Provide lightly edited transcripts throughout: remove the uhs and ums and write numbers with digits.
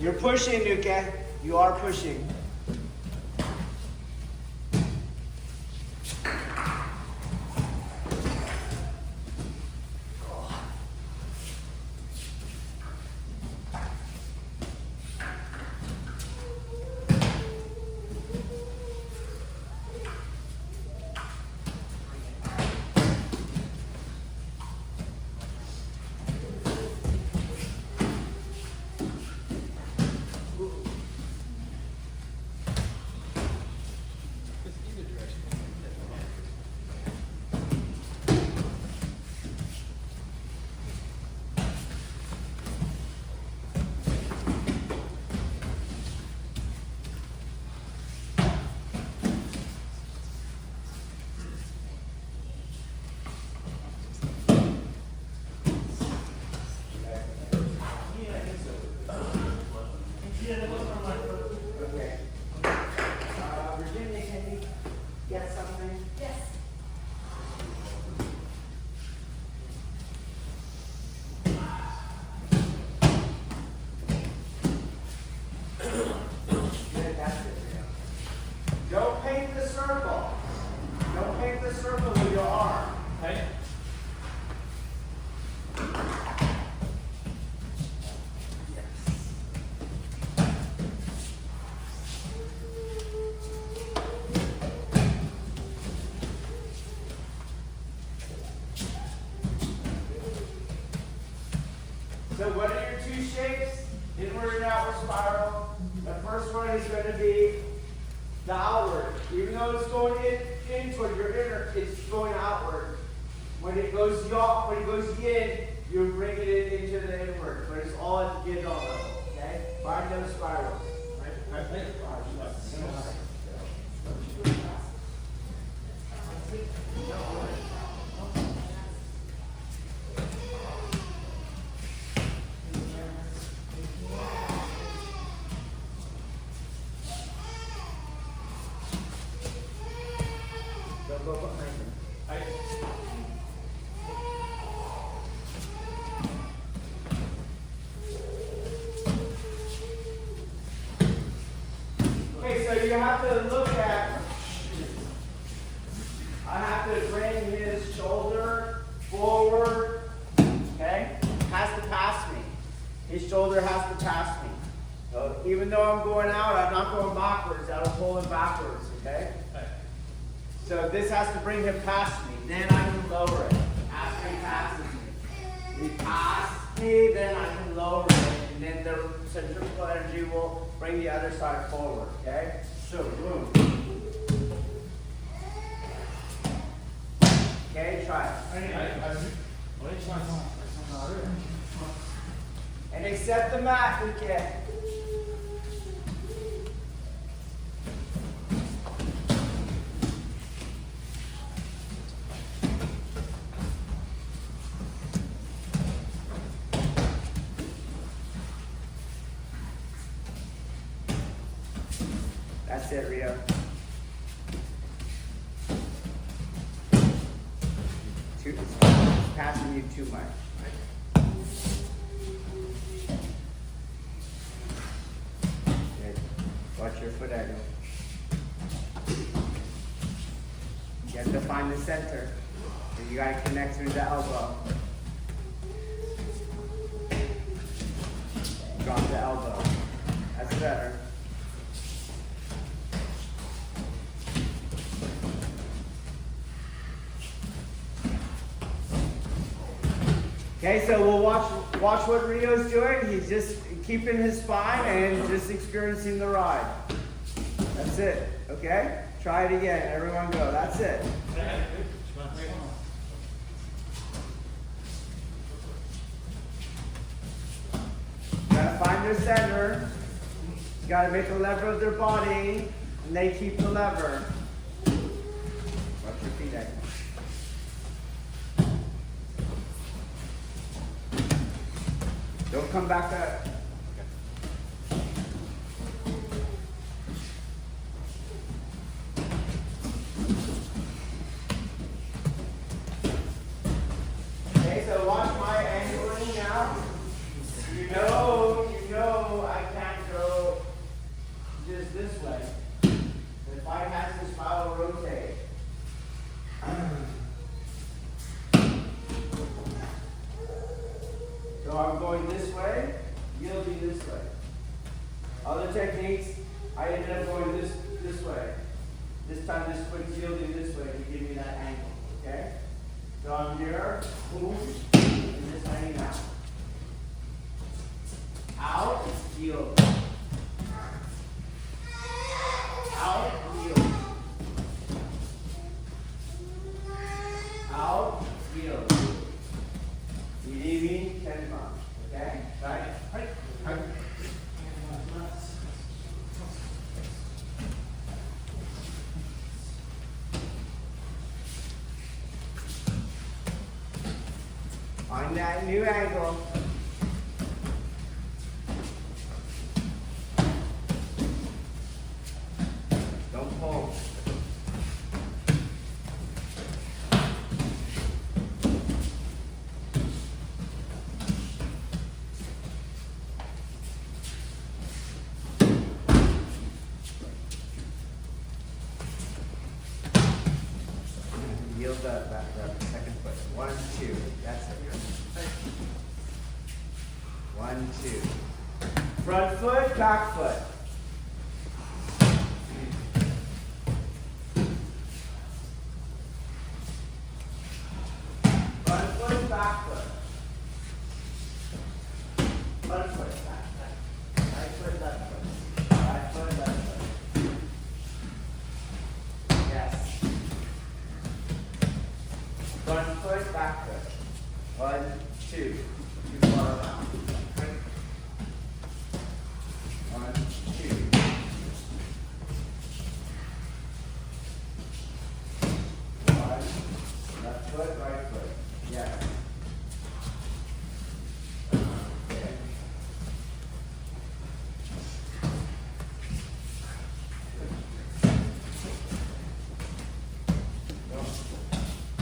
You're pushing, Nuke. You are pushing. So what are your two shapes? Inward and outward spiral. The first one is going to be the outward. Even though it's going in toward your inner, it's going outward. When it goes in, you bring it into the inward. But it's all at the Gidon level. Okay? Find those spirals. Okay, so you have to look at, I have to bring his shoulder forward, okay? Has to pass me. His shoulder has to pass me. So even though I'm going out, I'm not going backwards. I'm pulling backwards, okay? So this has to bring him past me. Then I can lower it. After he passes me. He passes me, then I can lower it. And then the centrifugal energy will bring the other side forward, okay? So, boom. Okay, try it. And accept the mat, okay? That's it, Rio. It's passing you too much. Good. Watch your foot angle. You have to find the center. And you got to connect through the elbow. Drop the elbow. That's better. Okay, so we'll watch what Rio's doing. He's just keeping his spine and just experiencing the ride. That's it, okay? Try it again. Everyone go. That's it. Gotta find their center. You gotta make a lever of their body, and they keep the lever. Watch your feet out. Don't come back up. watch my angling now. You know I can't way. The fight has to spiral rotate. So I'm going this way, yielding this way. Other techniques, I ended up going this way. This time this foot's yielding this way to give me that angle, okay? So I'm here, boom, and just hanging out. Out, yield. Out, yield. Out, yield. You need me? 10 times, okay? Right? Right. Right. On that new angle. Don't pull. Yield that second foot. 1, 2. That's it. 1, 2. Front foot, back foot. Front foot, back foot. Front foot, back foot. Right foot, left foot. Right foot, left foot. Yes. Front foot, back foot. 1, 2. Too far around. 1, 2. 1. Left foot, right foot. Yeah. Okay.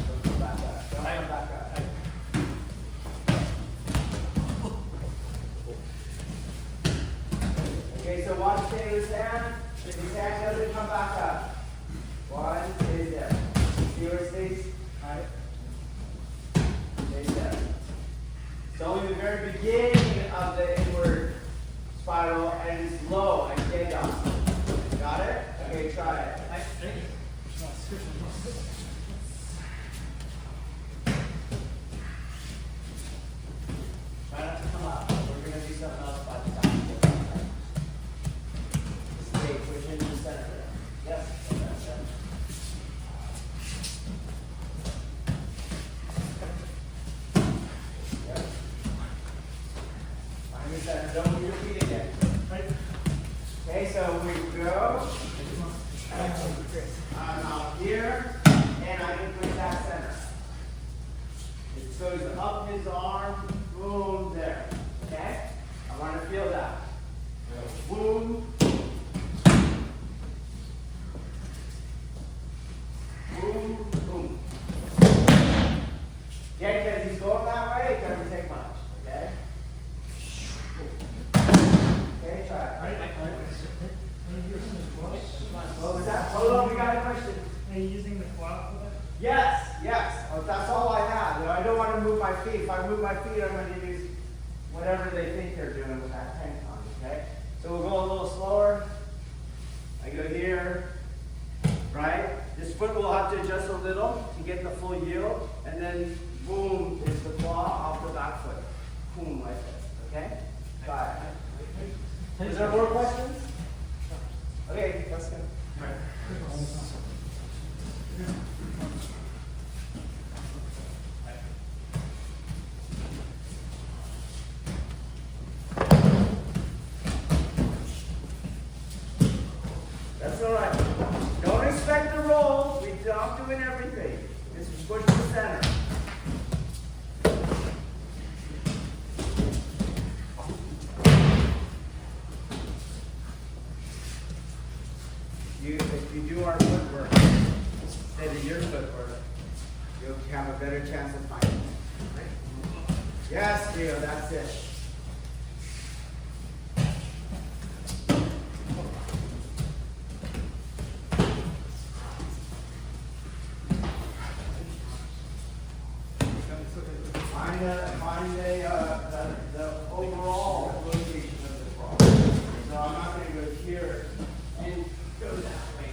Don't come back up. Don't come back up. Okay, so watch stay his hand. If his hand doesn't come back up. 1, stays there. See where it stays? Alright. Stays there. It's only the very beginning of the inward spiral and it's low and get up. Got it? Okay, try it. Try not to come up. We're going to do something else by the time. Stay, push into the center. Yes. Find your center. Don't move your feet again. Okay, so we go. I'm out here, and I can push that center. It goes up his arm, boom, there. Okay? I want to feel that. Boom. Boom, boom. Yeah, because he's going that way, it doesn't take much. Okay? Okay, try it. What was that? Hold on, we got a question. Are you using the quad for that? Yes, yes. Oh, that's all I have. You know, I don't want to move my feet. If I move my feet, I'm going to use whatever they think they're doing with that tank on. Okay? So we'll go a little slower. I go here, right? This foot will have to adjust a little to get the full yield, and then boom is the claw off the back foot. Boom, like this. Okay? Got it. Is there more questions? Okay, let's go. That's all right. Don't expect the roll. We're not doing everything. Just push the center. If you do our footwork, instead of your footwork, you'll have a better chance of finding it. Right? Yes, Gio, that's it. find the overall location of the cross. So I'm not going to go here and go that way.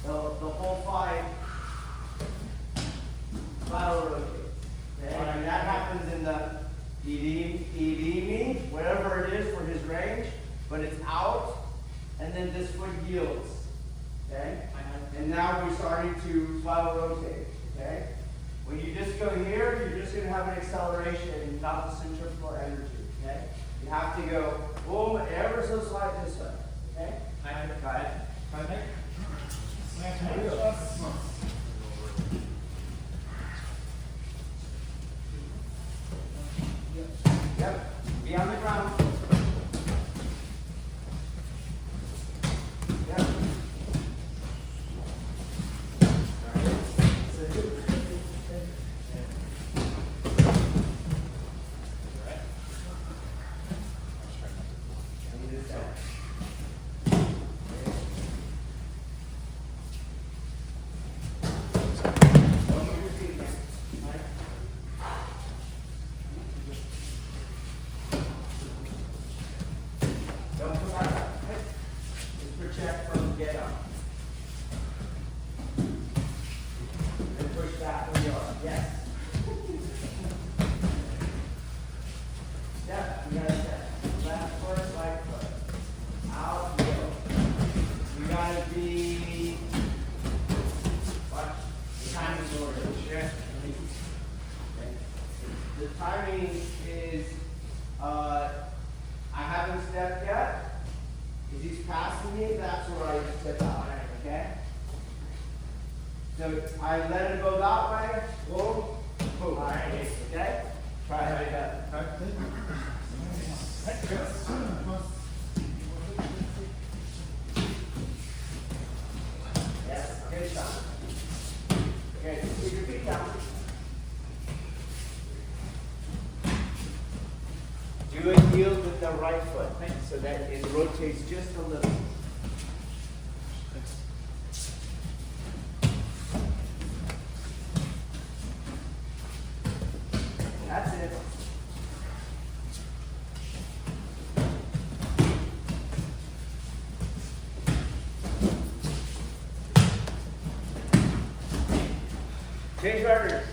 So the whole fight lateral rotates. Okay? And that happens in the idimi, whatever it is for his range, but it's out, and then this foot yields. Okay? And now we're starting to lateral rotate. Okay? When you just go here, you're just going to have an acceleration, not the centrifugal energy. Okay? You have to go boom, ever so slight this way. Okay? Got it. Yep. Be on the ground. Yep. I let it go that way. Boom. Boom. All right. Okay? Try it again. Yes. Good shot. Okay. Keep your feet down. Do a yield with the right foot so that it rotates just a little. That's it. Change partners.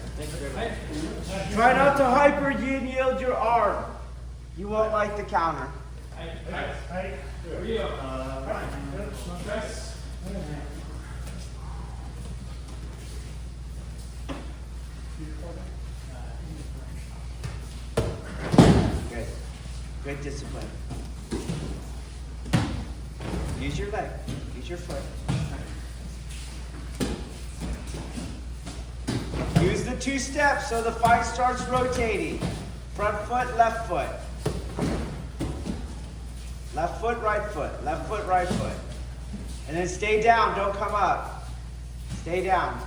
Try not to hyper yield your arm. You won't like the counter. Good. Good discipline. Use your leg. Use your foot. Use the 2 steps so the fight starts rotating. Front foot, left foot. Left foot, right foot. Left foot, right foot. And then stay down. Don't come up. Stay down.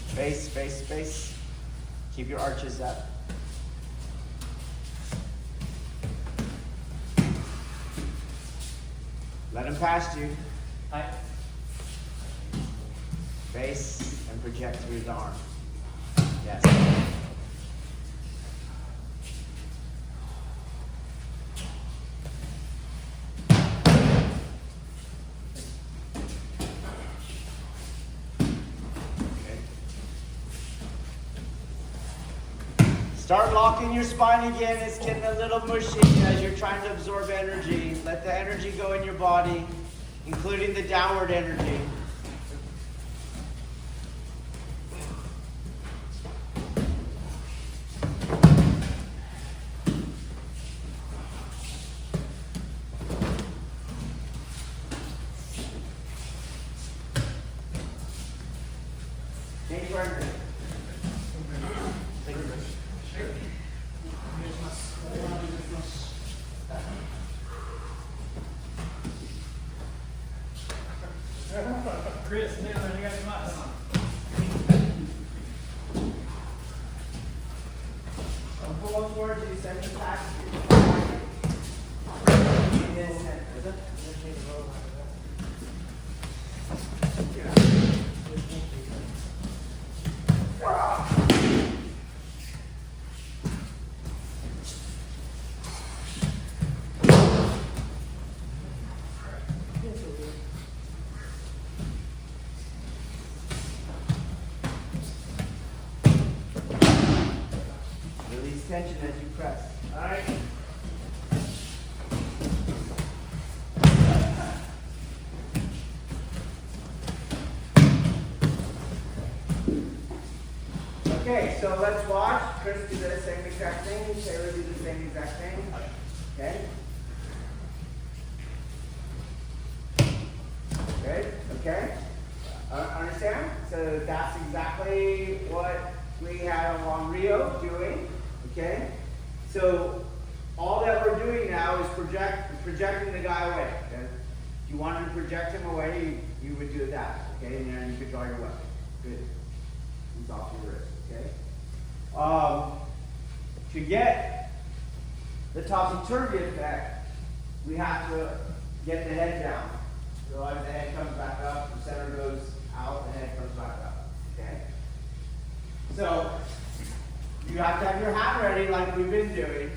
Space, space, space. Keep your arches up. Let him past you. Face and project through his arm. Yes. Start locking your spine again. It's getting a little mushy as you're trying to absorb energy. Let the energy go in your body, including the downward energy. Chris, Taylor, you got some ice. I'm pulling towards you, send it back to you. tension as you press. All right. Okay, so let's watch. Chris do the same exact thing. Taylor do the same exact thing. Okay. Good. Okay. Understand? So that's exactly what we had on Rio doing. Okay. So all that we're doing now is projecting the guy away. Okay? If you wanted to project him away, you would do that. Okay, and then you could draw your weapon. Good. He's off your wrist. Okay. To get the topsy-turvy effect, we have to get the head down. So as the head comes back up, the center goes out, the head comes back up. Okay? So you have to have your hand ready like we've been doing.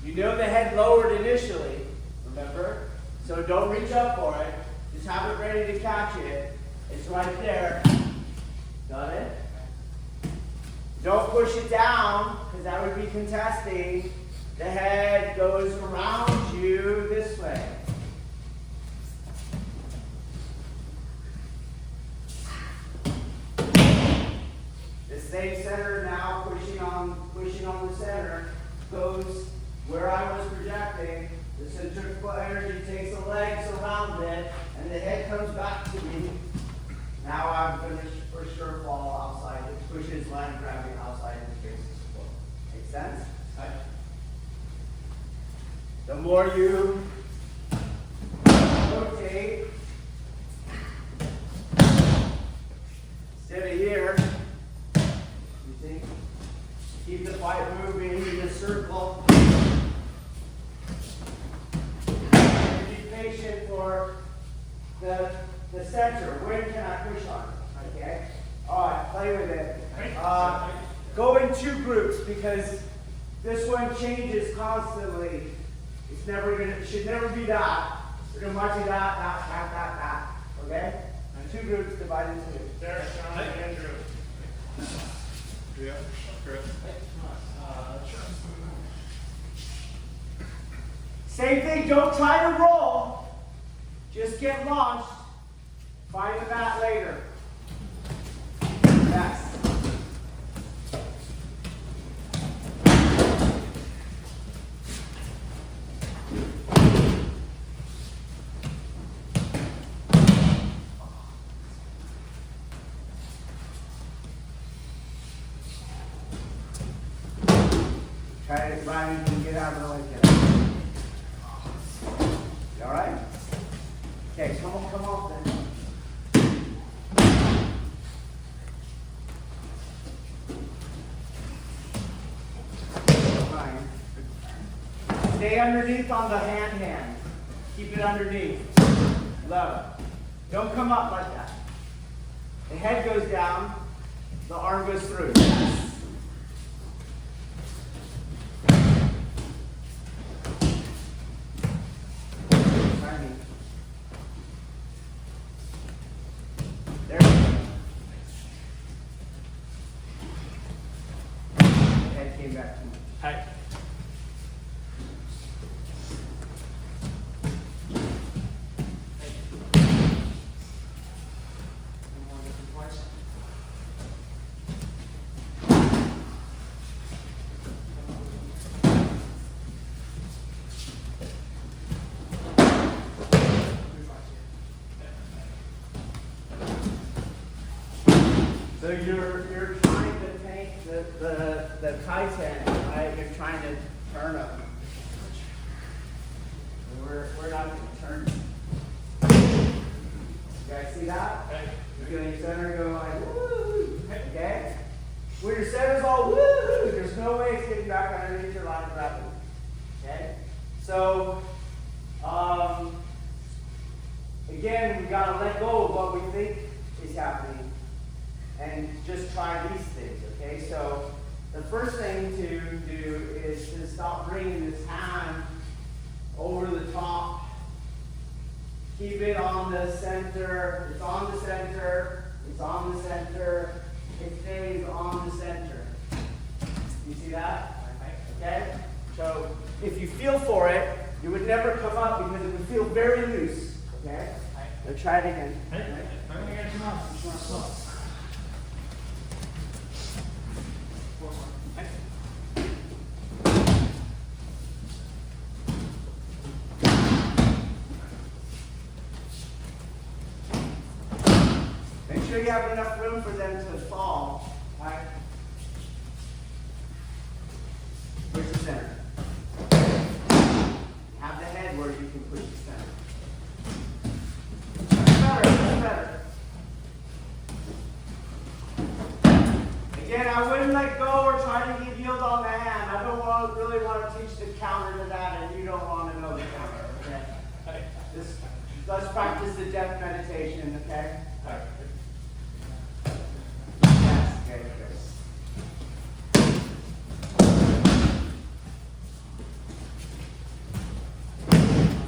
You know the head lowered initially, remember? So don't reach up for it. Just have it ready to catch it. It's right there. Got it? Don't push it down, because that would be contesting. The head goes around you this way. The same center now, pushing on the center, goes where I was projecting. The centrifugal energy takes the legs around it, and the head comes back to me. Now I'm going to for sure fall outside. It pushes line gravity outside the face of the floor. Make sense? Right. The more you rotate, instead of here, you see, keep the fight moving in a circle. Be patient for the center. When can I push on it? Okay? All right, play with it. Go in two groups because this one changes constantly. It should never be that. We're going to march it that. Okay? And two groups divided into two. Derek, Sean, Andrew. Yeah, Chris. Same thing, don't try to roll. Just get launched. Find the mat later. Yes. Try to Ryan, you can get out of the way. You all right? Okay, come on then. Fine. Stay underneath on the hand. Keep it underneath. Low. Don't come up like that. The head goes down, the arm goes through. Yes. There you go. The head came back to me. Hi. So you're trying to take the Kaiten, right? You're trying to turn them. We're not going to turn them. You guys see that? You're feeling your center go like woo. Okay? When your center's all woo, there's no way it's getting back underneath your line of gravity. Okay? So again, we gotta let go of what we think is happening. And just try these things, okay? So the first thing to do is to stop bringing this hand over the top. Keep it on the center. It's on the center. It's on the center. It stays on the center. You see that? Okay? So if you feel for it, you would never come up because it would feel very loose. Okay? Let's try it again. Make sure you have enough room for them to fall. Right? Push the center. Have the head where you can push the center. That's better. Again, I wouldn't let go or try to get yield on the hand. I don't really want to teach the counter to that, and you don't want to know the counter. Okay? Let's practice the death meditation. Okay? Yes. Okay. Good.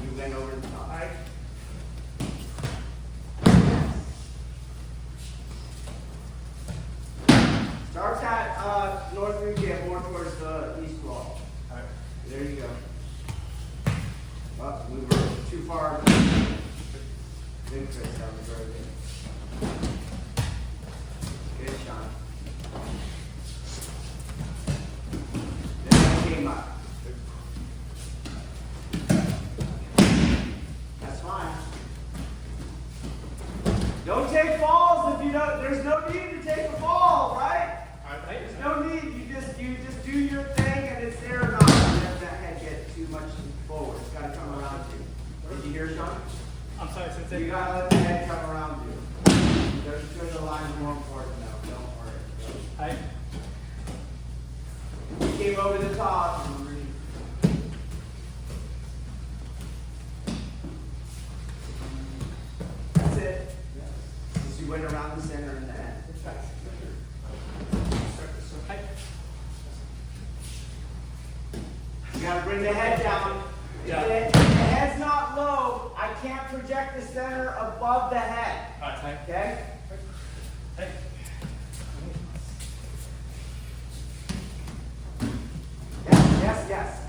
You went over the top. Right? Starts at north rib, more towards the east wall. Right. There you go. Oh, we were too far. Good, Chris. That was very good. Good shot. Then came up. That's fine. Don't take falls if you don't. There's no need to take a fall, right? There's no need. You just do your thing, and it's there or not. You let that head get too much forward. It's got to come around you. Did you hear, Sean? I'm sorry, since You got to let the head come around you. There's the line more important now. Don't worry. You came over the top. That's it. Just you went around the center and the end. You got to bring the head down. Yeah. If the head's not low, I can't project the center above the head. Okay? Yes.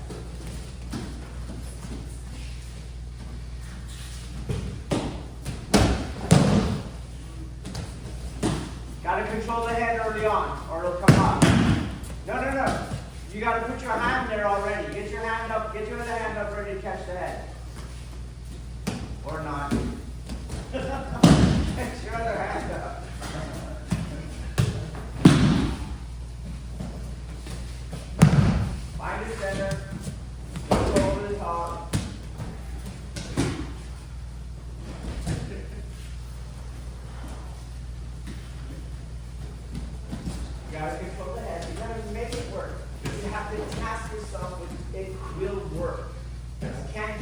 Got to control the head early on, or it'll come up. No. You got to put your hand there already. Get your hand up. Get your other hand up ready to catch the head. Or not. Get your other hand up. Find the center. Go over the top. You got to control the head. You got to make it work. You have to task yourself with it will work. I can't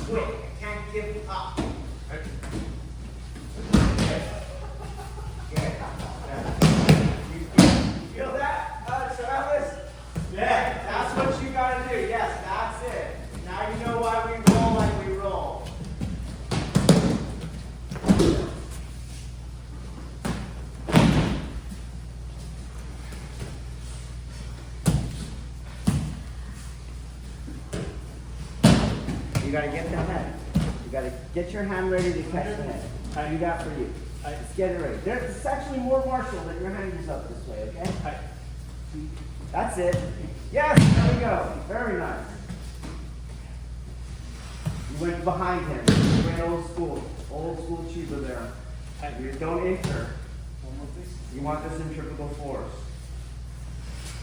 quit. I can't give up. You feel that, Travis? Yeah, that's what you got to do. Yes, that's it. Now you know why we roll like we roll. You got to get the head. You got to get your hand ready to catch the head. How do that for you? Let's get it ready. It's actually more martial that your hand is up this way, okay? That's it. Yes, there we go. Very nice. You went behind him. You went old school Chiba there. You don't enter. You want the centrifugal force.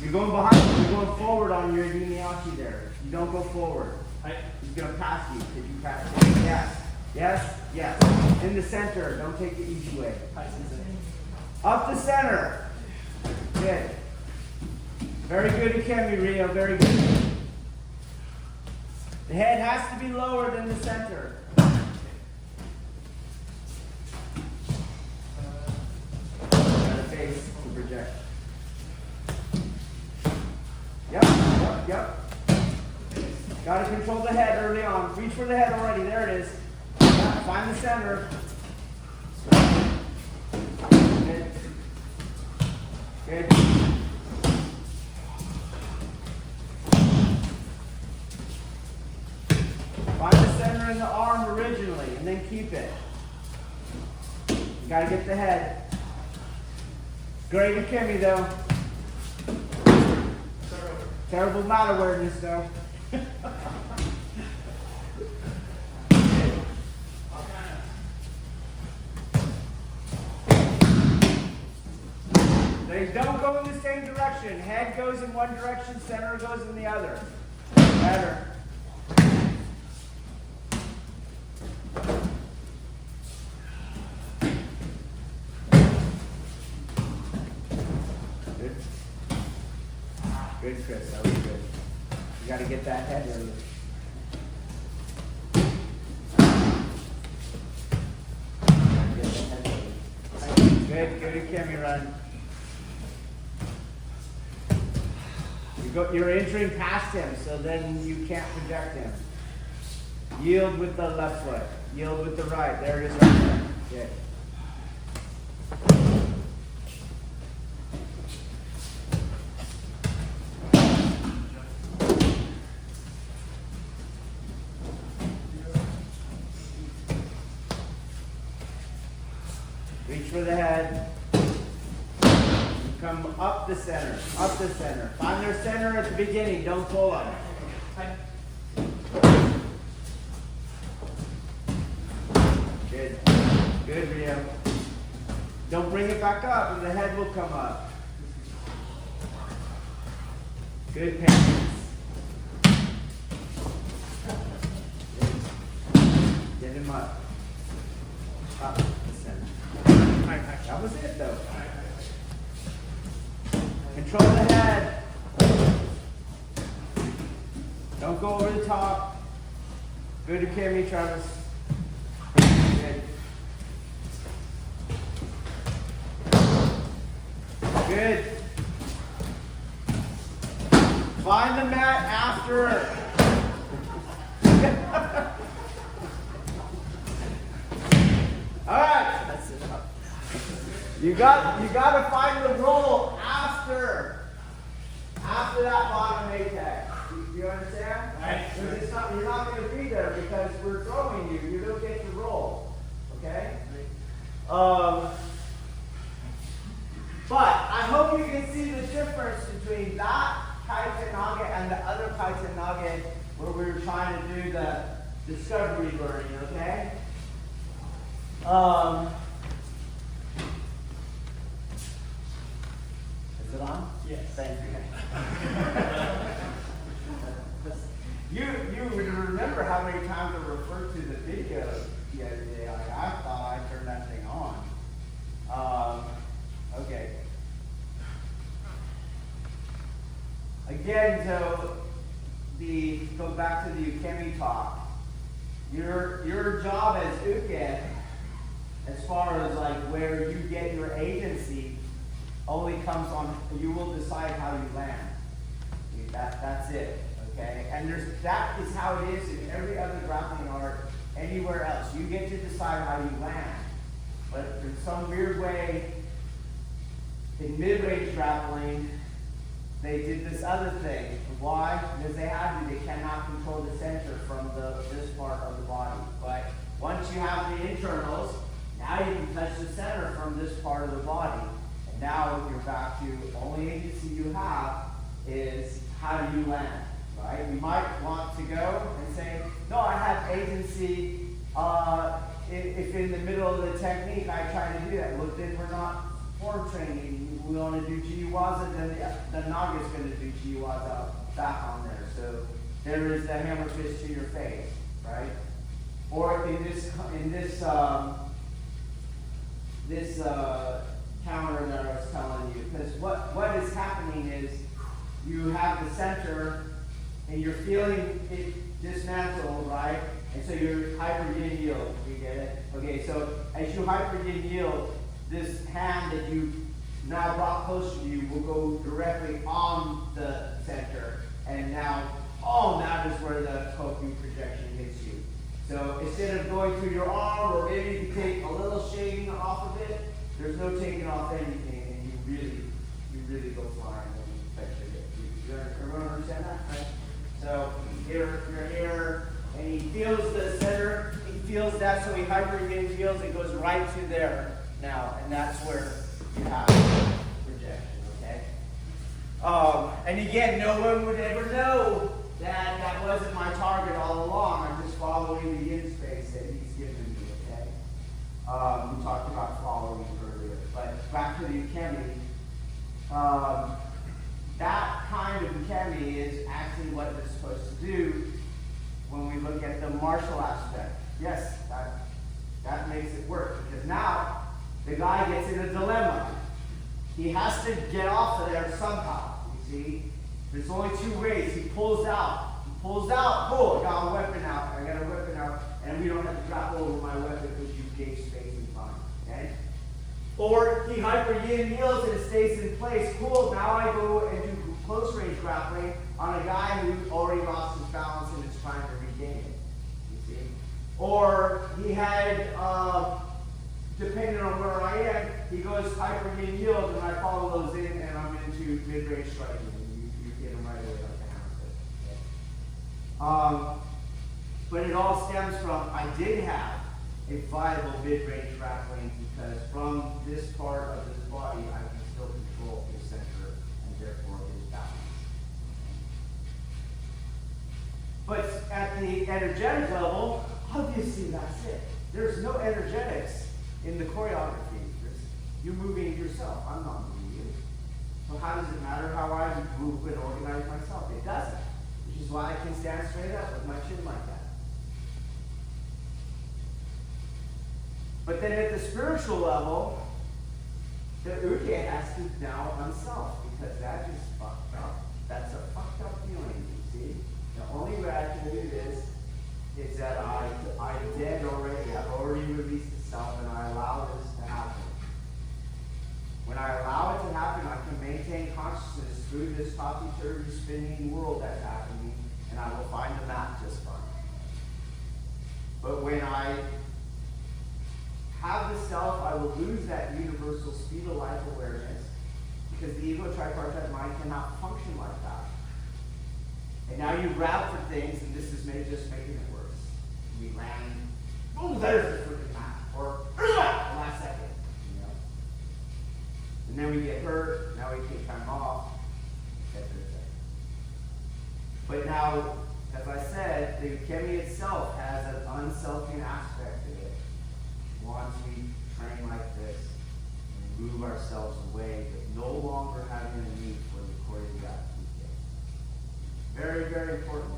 You're going behind him. You're going forward on your Yuniashi there. You don't go forward. He's going to pass you. Did you pass him? Yes. In the center. Don't take the easy way. Up the center. Good. Very good, Ikemi, Rio. Very good. The head has to be lower than the center. Got a face to project. Yep. Got to control the head early on. Reach for the head already. There it is. Yeah, find the center. Good. keep it. You gotta get the head. Great and Kimmy though. Terrible mat awareness though. They don't go in the same direction. Head goes in one direction, center goes in the other. Better. Good. Good, Chris. That was good. You got to get that head early. Good, good, Kimmy run. You're entering past him, so then you can't project him. Yield with the left foot. Yield with the right. There it is right there. Good. Reach for the head. Come up the center, up the center. Find their center at the beginning, don't pull them. Good, good, Rio. Don't bring it back up and the head will come up. Good patience. Get him up. Up the center. That was it though. Control the head. Don't go over the top. Good to Kimmy, Travis. Good. Good. Find the mat after. All right. That's it. You got to find the roll after that bottom apex. Do you understand? Right. You're not going to be there because we're throwing you. You don't get to roll. Okay? But I hope you can see the difference between that Kaiten Nage and the other Kaiten Nage where we were trying to do the discovery learning. Okay? Is it on? Yes. Thank you. You would remember how many times I referred to the video the other day. I thought I turned that thing on. Okay. Again, so go back to the Ukemi talk. Your job as Uke, as far as like where you get your agency, only comes on, you will decide how you land. That's it, okay? And that is how it is in every other grappling art, anywhere else. You get to decide how you land. But in some weird way, in mid-range grappling, they did this other thing. Why? Because they cannot control the center from this part of the body. But once you have the internals, now you can touch the center from this part of the body. And now you're back to only agency you have is how do you land, right? You might want to go and say, no, I have agency. If in the middle of the technique I try to do that, well, then we're not form training. We want to do Jiu-jitsu, then the Nage is going to do Jiu-jitsu back on there. So there is the hammer fist to your face, right? Or in this counter that I was telling you, because what is happening is you have the center and you're feeling it dismantle, right? And so you're hyper yin yield. You get it? Okay, so as you hyper yin yield, this hand that you now brought closer to you will go directly on the center. And now, that is where the Koku projection hits you. So instead of going through your arm, or maybe you take a little shading off of it, there's no taking off anything, and you really go flying when you touch it. You everyone understand that? Right? So you're here, And he feels the center, he feels that, so he hyper-yin feels it goes right to there now, and that's where you have projection, okay? And again, no one would ever know that that wasn't my target all along. I'm just following the yin space that he's given me, okay? We talked about following earlier, but back to the ukemi. That kind of ukemi is actually what it's supposed to do when we look at the martial aspect. Yes, that makes it work, because now the guy gets in a dilemma. He has to get off of there somehow, you see? There's only two ways. He pulls out. Pull, I got a weapon out, and we don't have to grapple over my weapon because you gave space and time, okay? Or he hyper-yin heals and it stays in place. Cool, now I go and do close range grappling on a guy who already lost his balance and is trying to regain it, you see? Or he had, depending on where I am, he goes hyper-yin heals and I follow those in and I'm into mid-range striking. You get him right away like a hammer. Okay? But it all stems from, I did have a viable mid-range grappling because from this part of his body, I can still control his center and therefore his balance. But at the energetic level, obviously that's it. There's no energetics in the choreography. You're moving yourself. I'm not moving you. So how does it matter how I move and organize myself? It doesn't. Which is why I can stand straight up with my chin like that. But then at the spiritual level, the uke has to now unself, because that is fucked up. That's a fucked up feeling, you see? The only way I can do this is that I'm dead already. I've already released the self and I allow this to happen. When I allow it to happen, I can maintain consciousness through this topsy-turvy spinning world that's happening, and I will find the map just fine. But when I have the self, I will lose that universal speed of life awareness, because the ego tripartite mind cannot function like that. And now you grab for things, and this is just making it worse. We ran, oh, there's the freaking map, or last second, you know. And then we get hurt. Now we take time off, etc. But now, as I said, the ukemi itself has an unselfing aspect to it. Once we train like this and move ourselves away, but no longer having a need for the choreographed ukemi. Very, very important.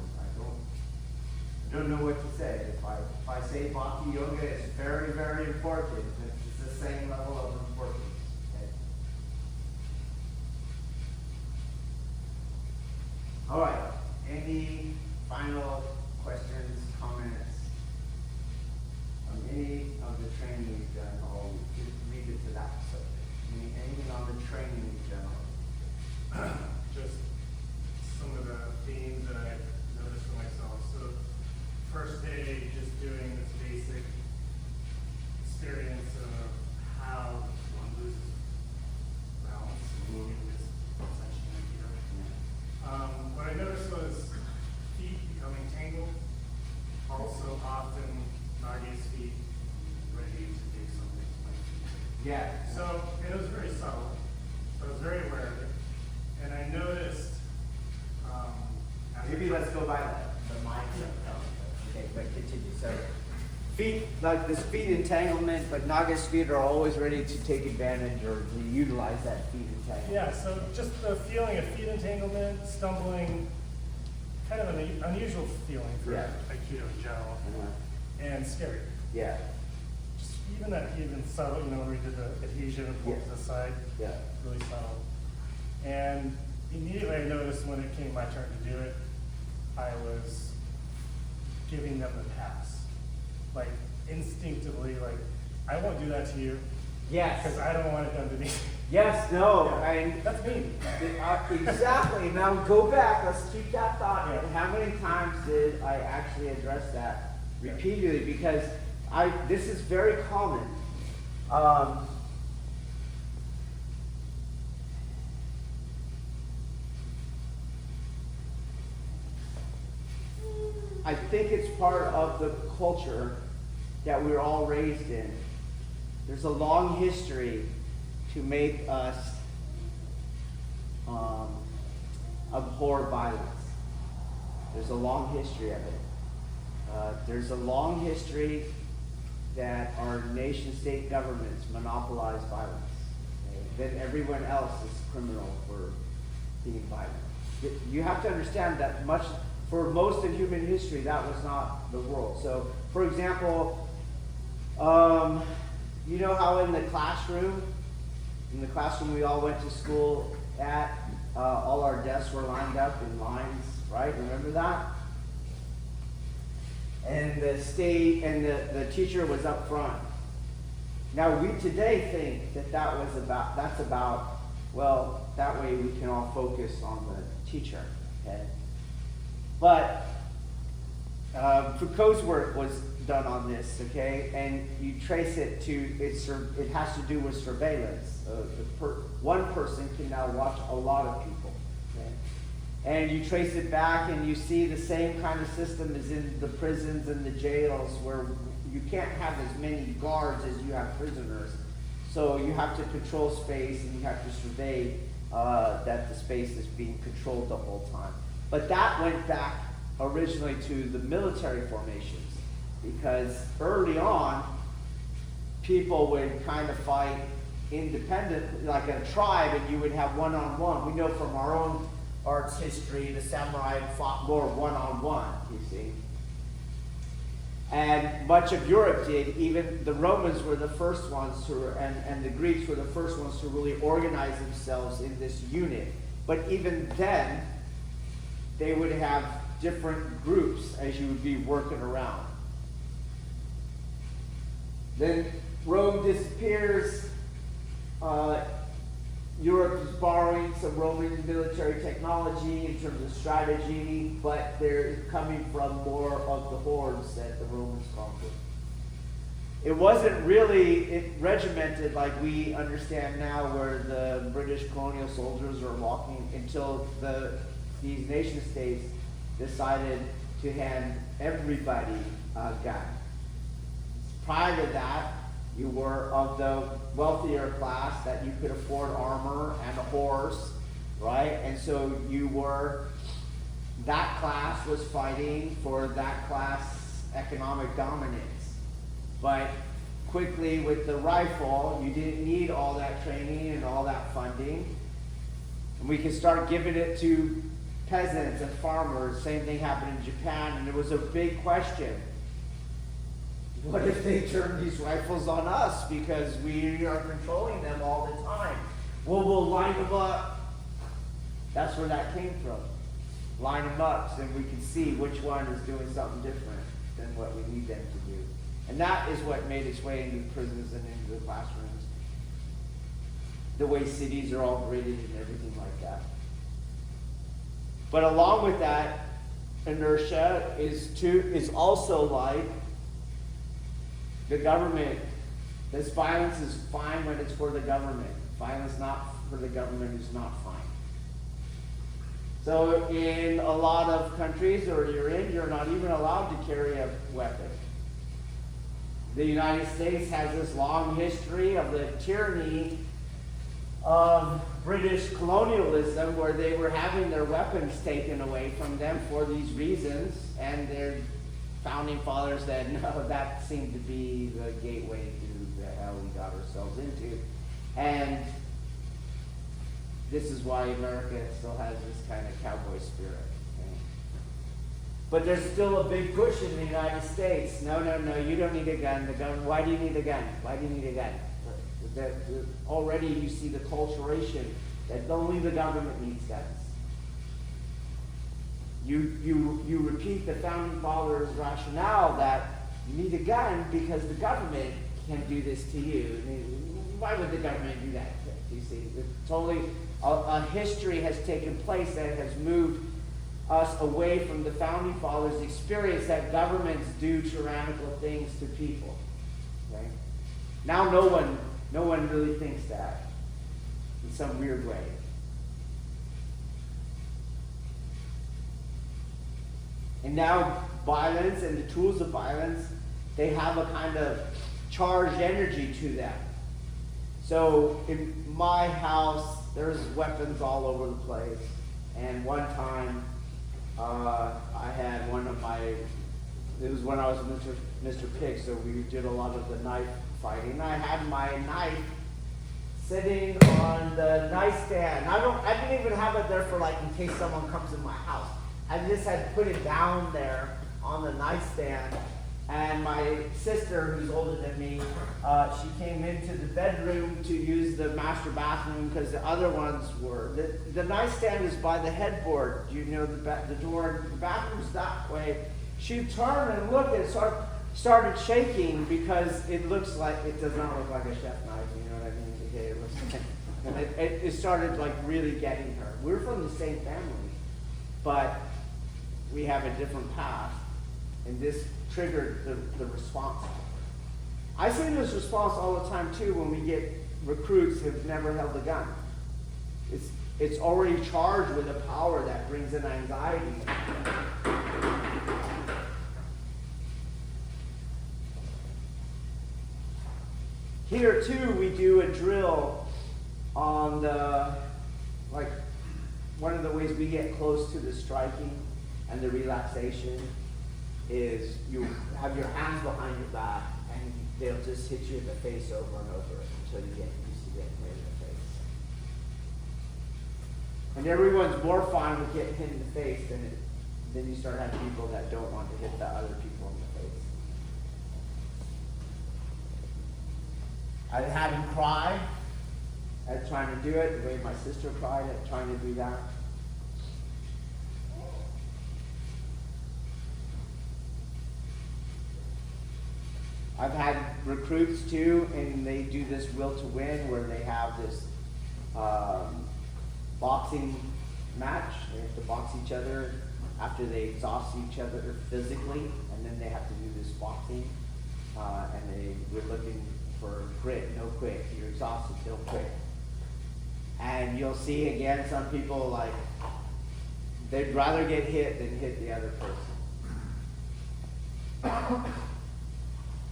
I don't know what to say. If I say Bhakti Yoga is very, very important, it's the same level of importance. Okay? All right. Any final questions, comments on any of the training you've done? I'll just leave it to that subject. Anything on the training in general? Just some of the themes that I've noticed for myself. So, first day, just doing this basic experience of how one loses balance and moving this Senshin Aikido. What I noticed was feet becoming tangled. Also, often Nage's feet ready to do something to my feet. Yeah. So it was very subtle. I was very aware of it, and I noticed. Maybe let's go by the mindset. Okay, but continue. So, feet, like this feet entanglement, but Naga's feet are always ready to take advantage or to utilize that feet entanglement. Yeah, so just the feeling of feet entanglement, stumbling, kind of an unusual feeling for Aikido in general, and scary. Yeah. Just even subtle, when we did the adhesion and pull to the side, really subtle. And immediately I noticed when it came my turn to do it, I was giving them the pass. Like, instinctively, like, I won't do that to you. Yes. Because I don't want it done to me. Yes, no. Yeah. That's me. Exactly. Now go back. Let's keep that thought. Yeah. How many times did I actually address that repeatedly? Because this is very common. I think it's part of the culture that we're all raised in. There's a long history to make us abhor violence. There's a long history of it. There's a long history that our nation-state governments monopolize violence. Okay? Then everyone else is criminal for being violent. You have to understand that for most of human history, that was not the world. So, for example, you know how in the classroom we all went to school at, all our desks were lined up in lines, right? Remember that? And the teacher was up front. Now we today think that's about, well, that way we can all focus on the teacher, okay? But Foucault's work was done on this, okay? And you trace it to, it has to do with surveillance. One person can now watch a lot of people, okay? And you trace it back and you see the same kind of system as in the prisons and the jails, where you can't have as many guards as you have prisoners. So you have to control space and you have to survey that the space is being controlled the whole time. But that went back originally to the military formations, because early on, people would kind of fight independent, like a tribe, and you would have one-on-one. We know from our own arts history, the samurai fought more one-on-one, you see. And much of Europe did. Even the Romans were the first ones and the Greeks were the first ones to really organize themselves in this unit. But even then, they would have different groups as you would be working around. Then Rome disappears. Europe is borrowing some Roman military technology in terms of strategy, but they're coming from more of the hordes that the Romans conquered. It wasn't really regimented like we understand now, where the British colonial soldiers are walking, until these nation states decided to hand everybody a gun. Prior to that, you were of the wealthier class that you could afford armor and a horse, right? And so that class was fighting for that class' economic dominance. But quickly with the rifle, you didn't need all that training and all that funding. And we could start giving it to peasants and farmers. Same thing happened in Japan, and it was a big question. What if they turn these rifles on us because we are controlling them all the time? Well, we'll line them up. That's where that came from. Line them up so we can see which one is doing something different than what we need them to do. And that is what made its way into the prisons and into the classrooms. The way cities are all gridded and everything like that. But along with that inertia is also like the government. This violence is fine when it's for the government. Violence not for the government is not fine. So in a lot of countries you're not even allowed to carry a weapon. The United States has this long history of the tyranny of British colonialism, where they were having their weapons taken away from them for these reasons, and their founding fathers said, no, that seemed to be the gateway to the hell we got ourselves into. And this is why America still has this kind of cowboy spirit. Okay? But there's still a big push in the United States. No, you don't need a gun. Why do you need a gun? Why do you need a gun? Already you see the culturation that only the government needs guns. You repeat the founding fathers' rationale that you need a gun because the government can do this to you. I mean, why would the government do that? You see, totally a history has taken place that has moved us away from the founding fathers' experience that governments do tyrannical things to people. Okay? Now no one really thinks that in some weird way. And now violence and the tools of violence, they have a kind of charged energy to them. So in my house, there's weapons all over the place. And one time, I had one of my, it was when I was Mr. Pig, so we did a lot of the knife fighting. I had my knife sitting on the nightstand. I didn't even have it there for like in case someone comes in my house. I just had put it down there on the nightstand. And my sister, who's older than me, she came into the bedroom to use the master bathroom because the other ones were. The nightstand is by the headboard. You know, the door, the bathroom's that way. She turned and looked and started shaking because it looks like, it does not look like a chef knife, you know what I mean? Okay, it looks like, and it started like really getting her. We're from the same family, but we have a different past. And this triggered the response. I see this response all the time too when we get recruits who've never held a gun. It's already charged with a power that brings in anxiety. Here too, we do a drill on the, like, one of the ways we get close to the striking and the relaxation is you have your hands behind your back and they'll just hit you in the face over and over until you get used to getting hit in the face. And everyone's more fine with getting hit in the face than you start having people that don't want to hit the other people in the face. I had him cry at trying to do it, the way my sister cried at trying to do that. I've had recruits too, and they do this will to win where they have this boxing match. They have to box each other after they exhaust each other physically, and then they have to do this boxing. And we're looking for quit, no quit. You're exhausted, don't quit. And you'll see again some people like they'd rather get hit than hit the other person.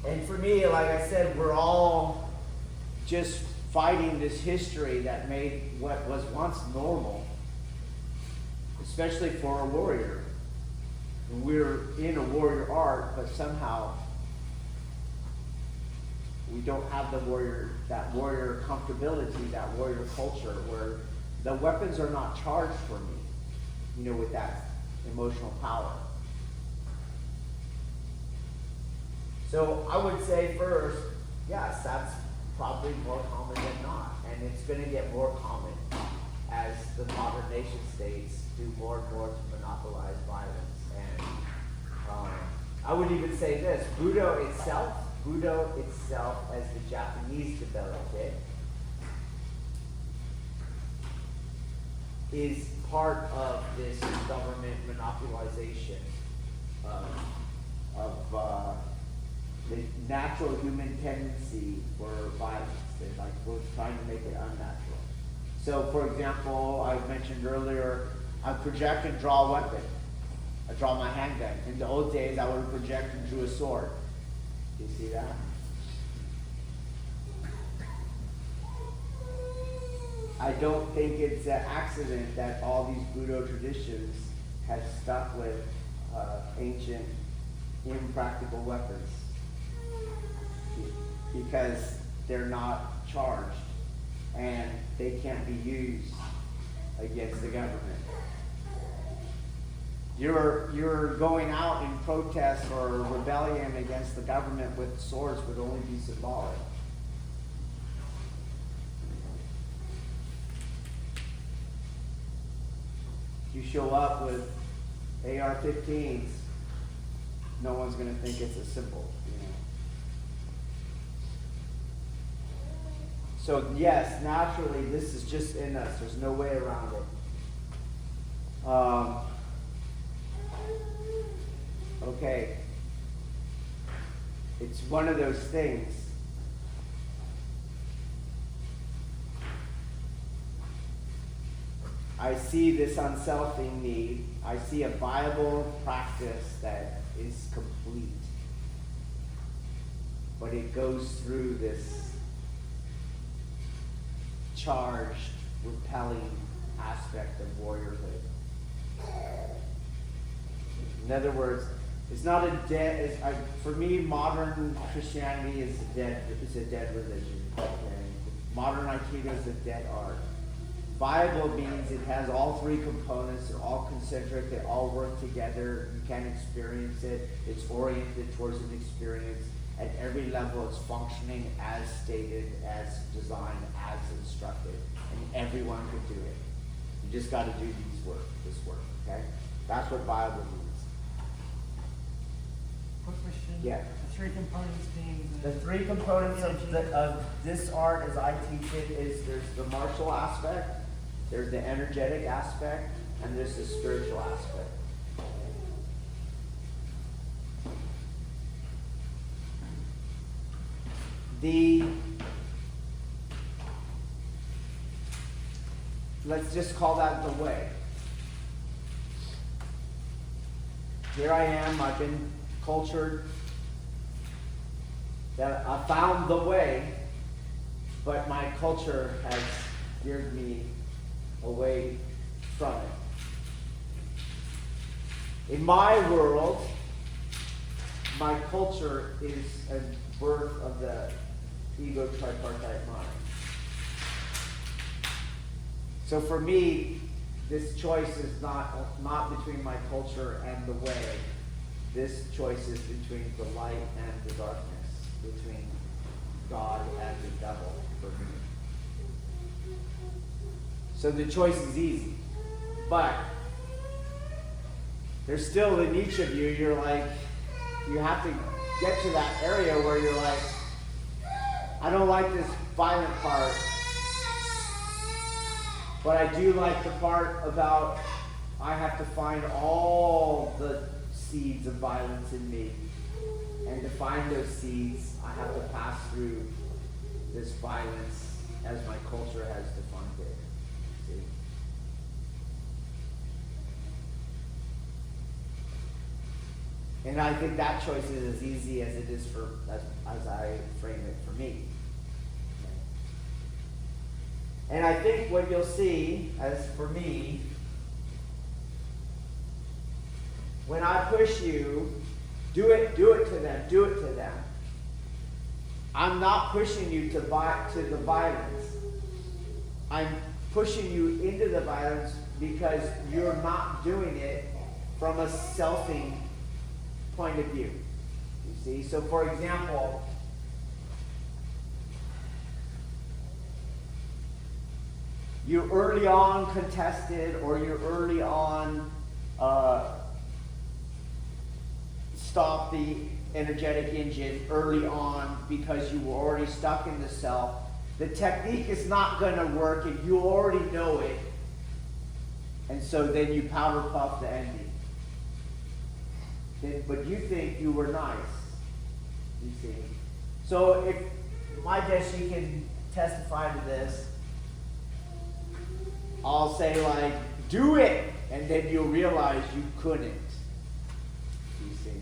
And for me, like I said, we're all just fighting this history that made what was once normal, especially for a warrior. And we're in a warrior art, but somehow we don't have that warrior comfortability, that warrior culture where the weapons are not charged for me, you know, with that emotional power. So I would say first, yes, that's probably more common than not. And it's going to get more common as the modern nation states do more and more to monopolize violence. And I would even say this, Budo itself, as the Japanese developed it, is part of this government monopolization of the natural human tendency for violence. They're like, we're trying to make it unnatural. So, for example, I mentioned earlier, I project and draw a weapon. I draw my handgun. In the old days, I would project and drew a sword. Do you see that? I don't think it's an accident that all these Budo traditions have stuck with ancient, impractical weapons. Because they're not charged and they can't be used against the government. You're going out in protest or rebellion against the government with swords would only be symbolic. If you show up with AR-15s, no one's going to think it's a symbol, you know. So yes, naturally, this is just in us. There's no way around it. Okay. It's one of those things. I see this unselfing need. I see a viable practice that is complete. But it goes through this charged, repelling aspect of warriorhood. In other words, it's not a dead. For me, modern Christianity is a dead religion. Okay? Modern Aikido is a dead art. Viable means it has all three components. They're all concentric. They all work together. You can experience it. It's oriented towards an experience. At every level, it's functioning as stated, as designed, as instructed, and everyone can do it. You just got to do this work. Okay, that's what viable means. Quick question. Yeah. The three components being The three components of this art, as I teach it, is there's the martial aspect, there's the energetic aspect, and there's the spiritual aspect. Let's just call that the way. Here I am, I've been cultured, that I found the way, but my culture has steered me away from it. In my world, my culture is a birth of the ego tripartite mind. So for me, this choice is not between my culture and the way. This choice is between the light and the darkness, between God and the devil for me. So the choice is easy. But there's still in each of you, you have to get to that area where you're like, I don't like this violent part, but I do like the part about I have to find all the seeds of violence in me. And to find those seeds, I have to pass through this violence as my culture has defined it. See? And I think that choice is as easy as it is as I frame it for me. And I think what you'll see, as for me, when I push you, do it to them. I'm not pushing you to the violence. I'm pushing you into the violence because you're not doing it from a selfing point of view. You see? So for example, you early on contested, or you early on stop the energetic engine early on because you were already stuck in the self. The technique is not going to work and you already know it. And so then you powder puff the ending. But you think you were nice. You see. So if my guess, you can testify to this. I'll say like, do it, and then you'll realize you couldn't. You see.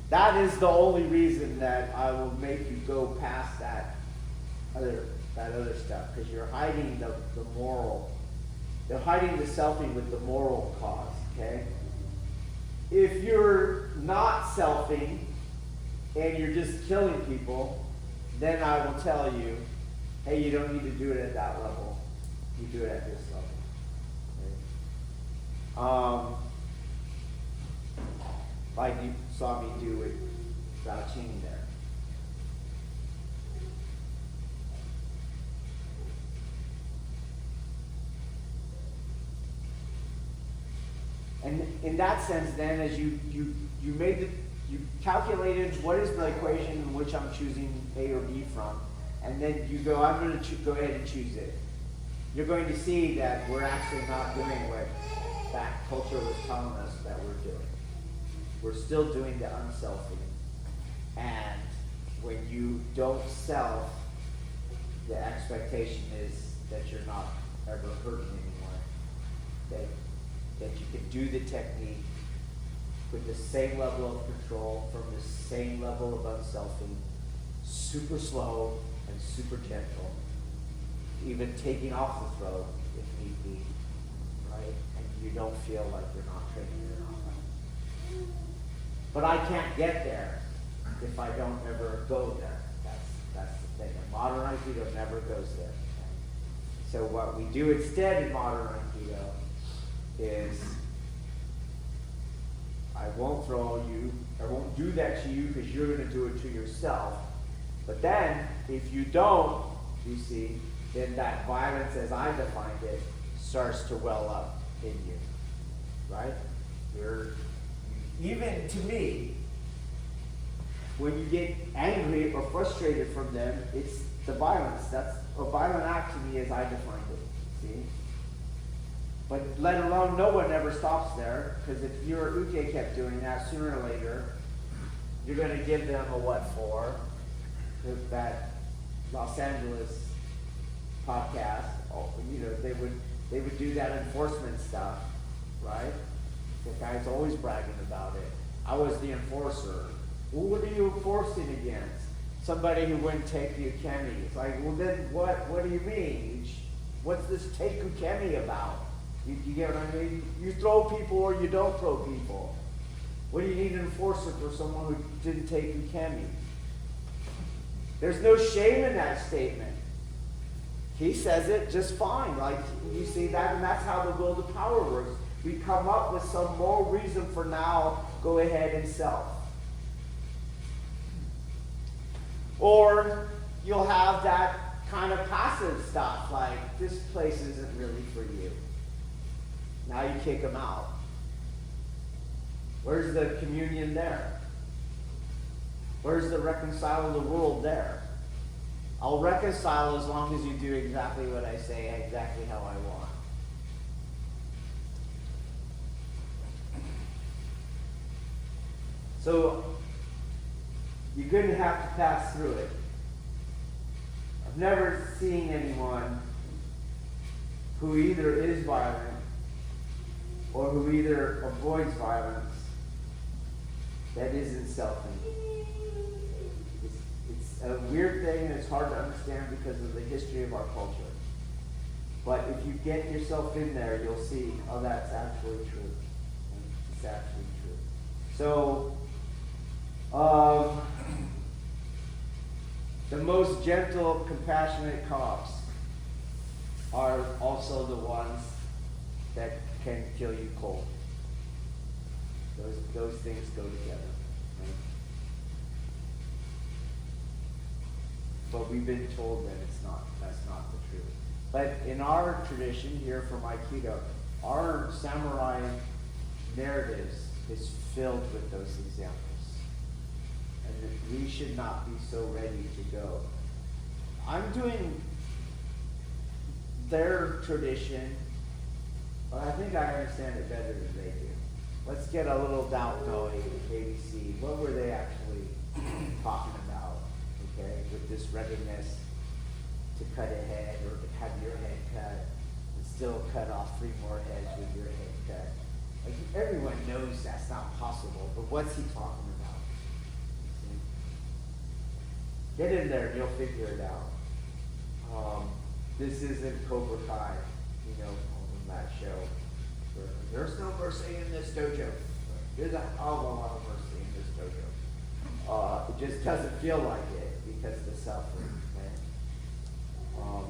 That is the only reason that I will make you go past that other stuff, because you're hiding the moral. They're hiding the selfing with the moral cause. Okay. If you're not selfing and you're just killing people, then I will tell you, hey, you don't need to do it at that level. You do it at this level. Okay? Like you saw me do with Ching there. And in that sense, then, as you calculated what is the equation in which I'm choosing A or B from, and then you go, I'm going to go ahead and choose it. You're going to see that we're actually not doing what that culture was telling us that we're doing. We're still doing the unselfing. And when you don't self, the expectation is that you're not ever hurting anymore. That you can do the technique with the same level of control, from the same level of unselfing, super slow and super gentle, even taking off the throw if need be, right? And you don't feel like you're not training enough. But I can't get there if I don't ever go there. That's the thing. And modern Aikido never goes there. Okay? So what we do instead in modern Aikido is I won't throw you, I won't do that to you because you're going to do it to yourself. But then, if you don't, you see, then that violence as I defined it starts to well up in you. Right? Even to me, when you get angry or frustrated from them, it's the violence. That's a violent act to me as I defined it. See? But let alone, no one ever stops there, because if your uke kept doing that, sooner or later, you're going to give them a what for? That Los Angeles podcast, you know, they would do that enforcement stuff, right? The guy's always bragging about it. I was the enforcer. Well, what are you enforcing against? Somebody who wouldn't take the ukemi. It's like, well then what? What do you mean? What's this take ukemi about? You get what I mean? You throw people or you don't throw people. What do you need an enforcer for someone who didn't take ukemi? There's no shame in that statement. He says it just fine. Like, you see that, and that's how the will to power works. We come up with some more reason for now, go ahead and self. Or you'll have that kind of passive stuff, like, this place isn't really for you. Now you kick them out. Where's the communion there? Where's the reconcile the world there? I'll reconcile as long as you do exactly what I say, exactly how I want. So, you're going to have to pass through it. I've never seen anyone who either is violent or who either avoids violence that isn't selfing. It's a weird thing and it's hard to understand because of the history of our culture. But if you get yourself in there, you'll see, oh, that's actually true. It's actually true. So, the most gentle, compassionate cops are also the ones that can kill you cold. Those things go together. Right? But we've been told that that's not the truth. But in our tradition here from Aikido, our samurai narratives is filled with those examples. And that we should not be so ready to go. I'm doing their tradition, but I think I understand it better than they do. Let's get a little doubt knowing ABC. What were they actually talking about? Okay, with this readiness to cut a head or to have your head cut and still cut off 3 more heads with your head cut. Like, everyone knows that's not possible, but what's he talking about? See? Get in there and you'll figure it out. This isn't Cobra Kai, you know, on that show. There's no mercy in this dojo. There's a hell of a lot of mercy in this dojo. It just doesn't feel like it because of the suffering. Okay?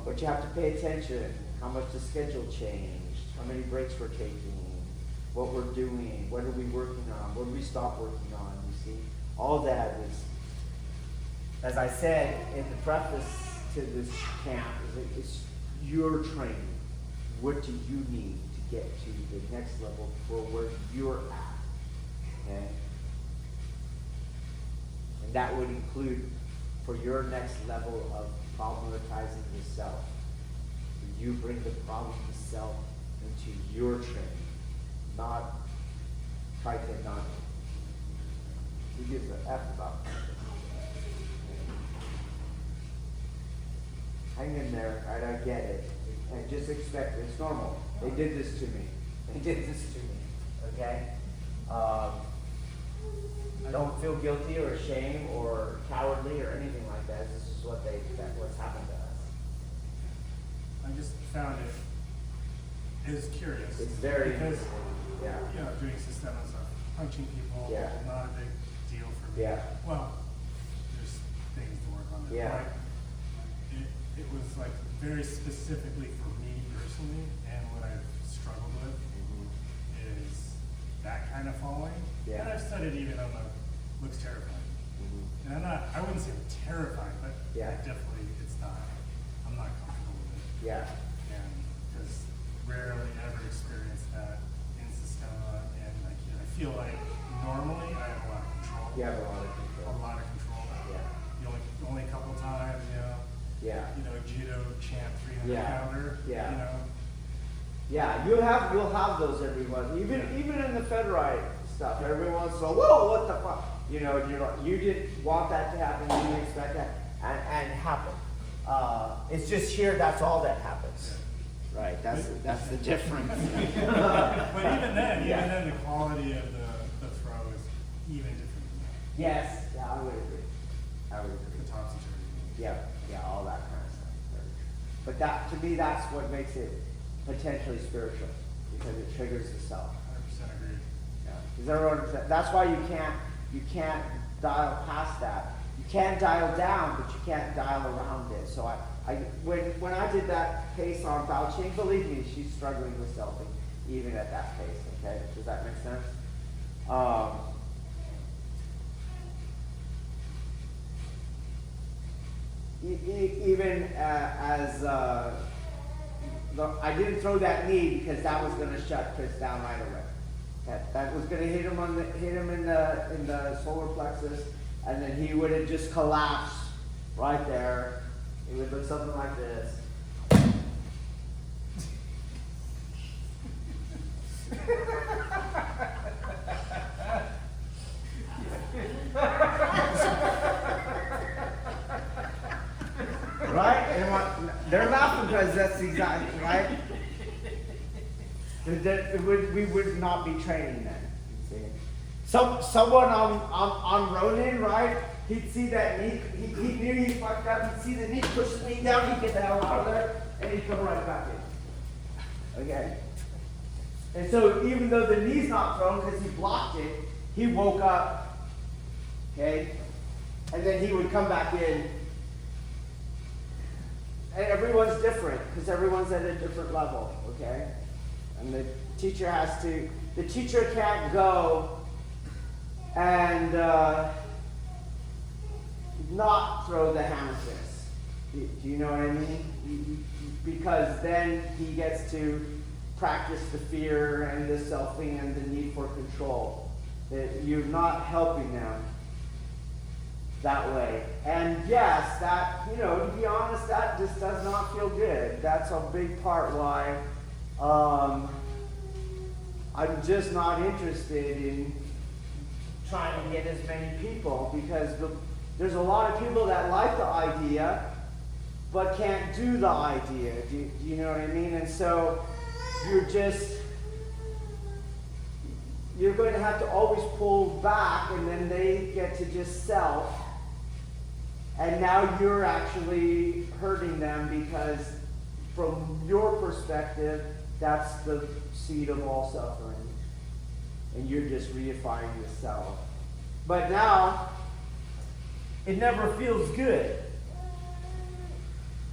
But you have to pay attention. How much the schedule changed, how many breaks we're taking, what we're doing, what are we working on, what do we stop working on, you see? All that is, as I said in the preface to this camp, it's your training. What do you need to get to the next level for where you're at? Okay? And that would include for your next level of problematizing the self. You bring the problem of self into your training, not Kaiten Nage. Who gives an F about that? Hang in there, right? I get it. And just expect it. It's normal. They did this to me. They did this to me. Okay? Don't feel guilty or ashamed or cowardly or anything like that. This is what's happened to us. I just found it is curious. It's very because yeah. you know, doing systems of punching people, Yeah. not a big deal for me. Yeah. Well, there's things to work on. Yeah. But it was like very specifically for me personally, and what I've struggled with is that kind of falling. Yeah. And I've studied even on the looks terrifying. And I wouldn't say I'm terrified, but Yeah. definitely I'm not comfortable with it. Yeah. And because rarely ever experienced that in Sistema and Aikido. I feel like normally I have a lot of control. You have a lot of control. A lot of control. Yeah. The only couple times, Yeah. judo champ 300 Yeah. pounder. Yeah. Yeah, you'll have those every once. Even in the Federite stuff, every once in a while, whoa, what the fuck? You didn't want that to happen, you didn't expect that, and it happened. It's just here, that's all that happens. Right, that's the difference. But even then, Yeah. the quality of the throw is even different than that. Yes, yeah, I would agree. The tops and everything. Yeah, all that kind of stuff. But to me, that's what makes it potentially spiritual, because it triggers the self. 100% agree. Because that's why you can't dial past that. You can dial down, but you can't dial around it. So when I did that pace on Bao Ching, believe me, she's struggling with selfing even at that pace. Okay, does that make sense? Even as I didn't throw that knee because that was going to shut Chris down right away. That was going to hit him in the solar plexus, and then he would have just collapsed right there. It would look something like this. Right? And they're laughing because that's exactly right. We would not be training then. You see? Someone on Ronin, right? He'd see that knee. He knew he fucked up. He'd see the knee, push the knee down. He'd get the hell out of there, and he'd come right back in. Okay. And so even though the knee's not thrown because he blocked it, he woke up. Okay. And then he would come back in. And everyone's different because everyone's at a different level, okay? And the teacher can't go and not throw the hammer fist. Do you know what I mean? Because then he gets to practice the fear and the selfing and the need for control. That you're not helping them that way. And yes, that, to be honest, that just does not feel good. That's a big part why I'm just not interested in trying to get as many people, because there's a lot of people that like the idea but can't do the idea. Do you know what I mean? And so you're going to have to always pull back, and then they get to just self. And now you're actually hurting them because from your perspective, that's the seed of all suffering. And you're just reifying the self. But now, it never feels good.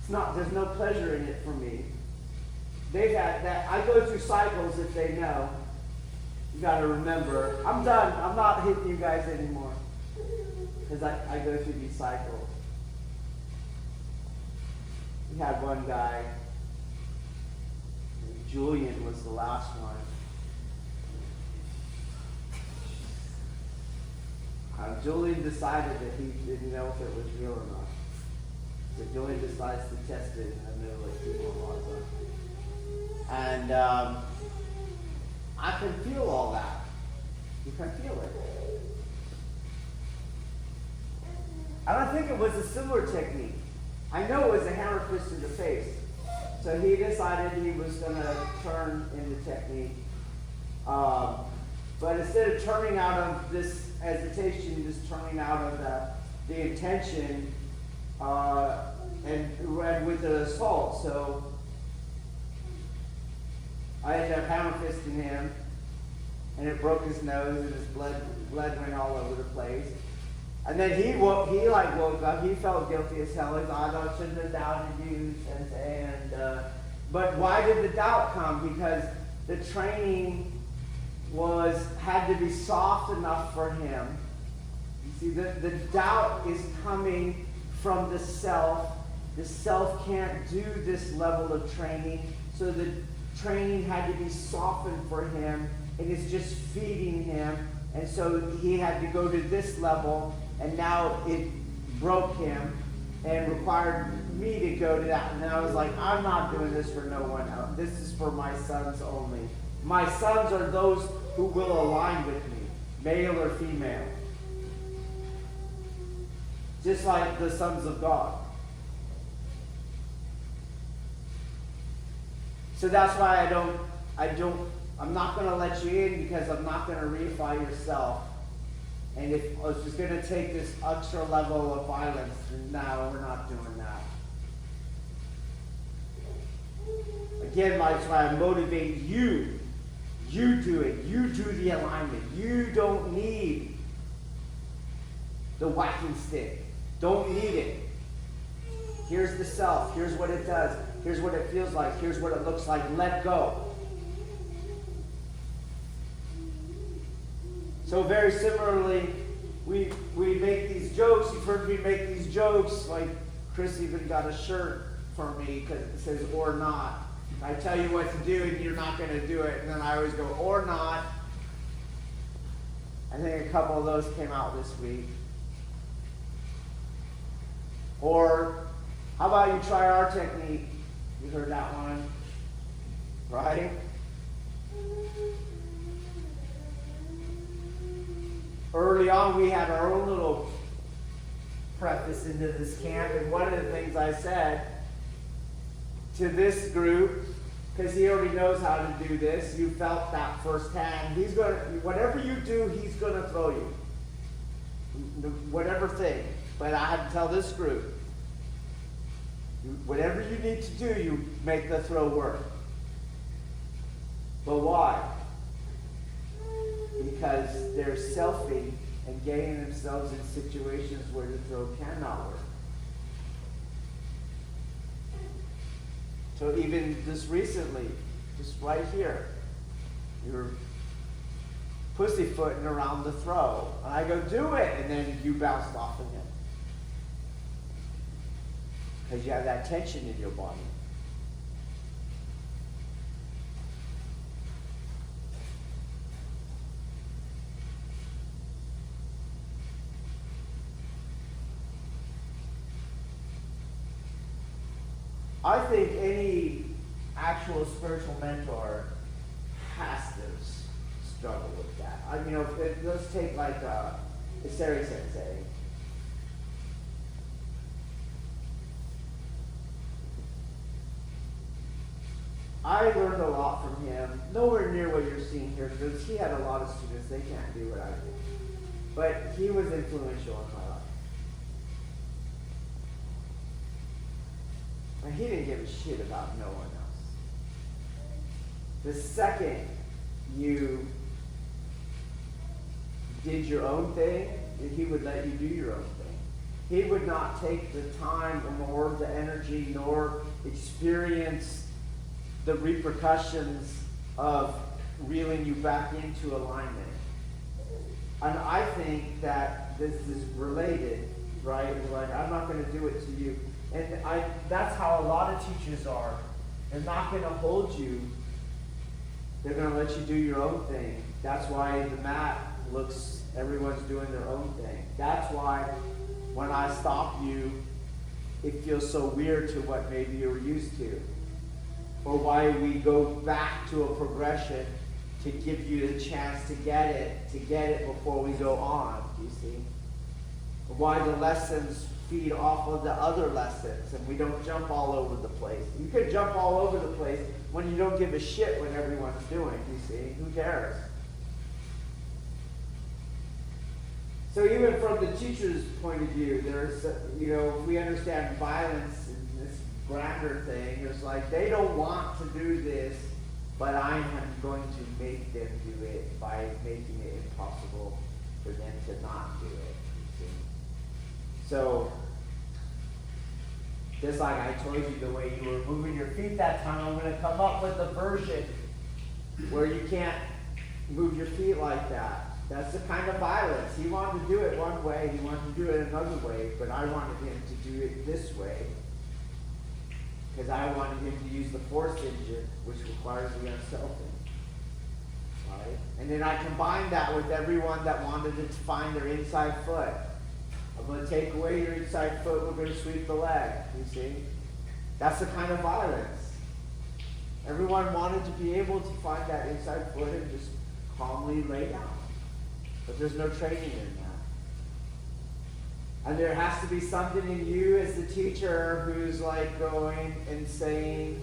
There's no pleasure in it for me. They've had that. I go through cycles, if they know. You got to remember, I'm done. I'm not hitting you guys anymore. Because I go through these cycles. We had one guy, Julian was the last one. Julian decided that he didn't know if it was real or not. So Julian decides to test it in the middle of people and I can feel all that. You can feel it. I don't think it was a similar technique. I know it was a hammer fist to the face. So he decided he was going to turn in the technique But instead of turning out of this hesitation, just turning out of the intention, and with the assault. So I ended up hammer fisting him, and it broke his nose, and his blood went all over the place. And then he woke up. He felt guilty as hell. He thought, I shouldn't have doubted you, Sensei. But why did the doubt come? Because the training had to be soft enough for him. You see, the doubt is coming from the self. The self can't do this level of training, so the training had to be softened for him, and it's just feeding him. And so he had to go to this level, and now it broke him and required me to go to that. And I was like, I'm not doing this for no one else. This is for my sons only. My sons are those who will align with me, male or female. Just like the sons of God. So that's why I'm not going to let you in, because I'm not going to reify yourself. And if I was just going to take this extra level of violence, no, we're not doing that. Again, that's why I motivate you. You do it. You do the alignment. You don't need the whacking stick. Don't need it. Here's the self. Here's what it does. Here's what it feels like. Here's what it looks like. Let go. So very similarly, we make these jokes. You've heard me make these jokes. Like Chris even got a shirt for me because it says "or not." I tell you what to do and you're not going to do it, and then I always go "or not." I think a couple of those came out this week. Or how about you try our technique? You heard that one, right? Early on, we had our own little preface into this camp, and one of the things I said to this group, because he already knows how to do this, you felt that firsthand. He's going to, whatever you do, he's going to throw you. Whatever thing. But I had to tell this group, whatever you need to do, you make the throw work. But why? Because they're selfing and getting themselves in situations where the throw cannot work. So even just recently, just right here, you're pussyfooting around the throw. And I go, do it, and then you bounced off of him. Because you have that tension in your body. I think any actual spiritual mentor has to struggle with that. Let's take like Iseri Sensei. I learned a lot from him. Nowhere near what you're seeing here, because he had a lot of students. They can't do what I do. But he was influential in my life. And he didn't give a shit about no one else. The second you did your own thing, he would let you do your own thing. He would not take the time nor the energy nor experience the repercussions of reeling you back into alignment. And I think that this is related, right? Like, I'm not going to do it to you. And that's how a lot of teachers are. They're not going to hold you. They're going to let you do your own thing. That's why the mat looks, everyone's doing their own thing. That's why when I stop you, it feels so weird to what maybe you were used to. Or why we go back to a progression to give you the chance to get it before we go on, you see? Why the lessons feed off of the other lessons and we don't jump all over the place. You could jump all over the place when you don't give a shit what everyone's doing, you see? Who cares? So even from the teacher's point of view, there's, we understand violence in this grander thing. It's like they don't want to do this, but I am going to make them do it by making it impossible for them to not do it. You see? So, just like I told you the way you were moving your feet that time, I'm going to come up with a version where you can't move your feet like that. That's the kind of violence. He wanted to do it one way, he wanted to do it another way, but I wanted him to do it this way. Because I wanted him to use the force engine, which requires the unselfing. Right? And then I combined that with everyone that wanted to find their inside foot. I'm going to take away your inside foot, we're going to sweep the leg. You see? That's the kind of violence. Everyone wanted to be able to find that inside foot and just calmly lay down. But there's no training in that. And there has to be something in you as the teacher who's like going and saying,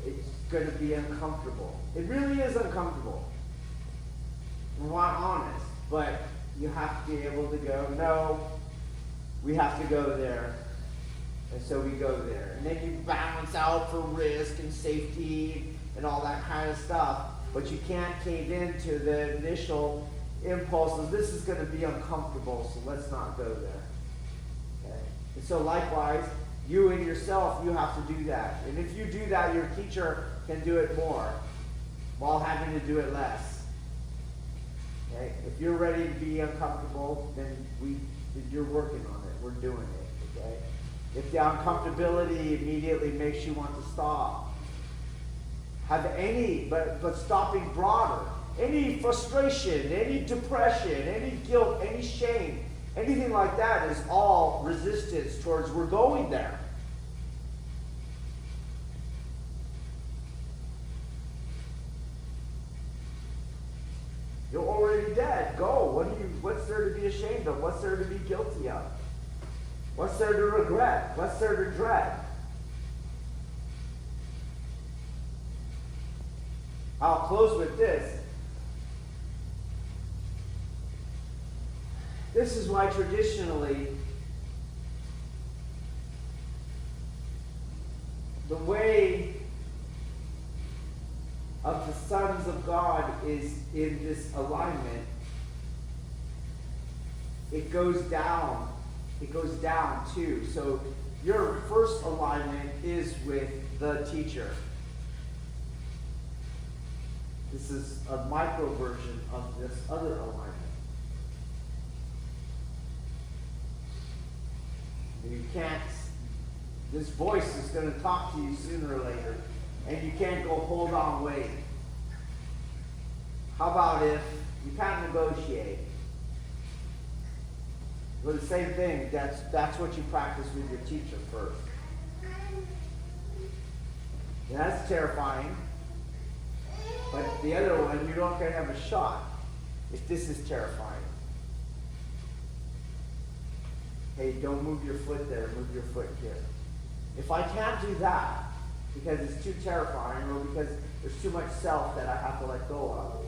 it's going to be uncomfortable. It really is uncomfortable. We're not honest. But you have to be able to go, no, we have to go there. And so we go there. And then you balance out for risk and safety and all that kind of stuff. But you can't cave into the initial impulses. This is going to be uncomfortable, so let's not go there. Okay? And so likewise, you and yourself, you have to do that. And if you do that, your teacher can do it more while having to do it less. Okay? If you're ready to be uncomfortable, then you're working on it. We're doing it. Okay? If the uncomfortability immediately makes you want to stop, have any, but stopping broader, any frustration, any depression, any guilt, any shame, anything like that is all resistance towards we're going there. You're already dead. Go. What's there to be ashamed of? What's there to be guilty of? What's there to regret? What's there to dread? I'll close with this. This is why traditionally the way of the sons of God is in this alignment. It goes down. It goes down too. So your first alignment is with the teacher. This is a micro version of this other alignment. You can't, this voice is going to talk to you sooner or later, and you can't go, hold on, wait. How about if you can't negotiate? Well, the same thing, that's what you practice with your teacher first. And that's terrifying. But the other one, you're not going to have a shot if this is terrifying. Hey, don't move your foot there, move your foot here. If I can't do that because it's too terrifying or because there's too much self that I have to let go of,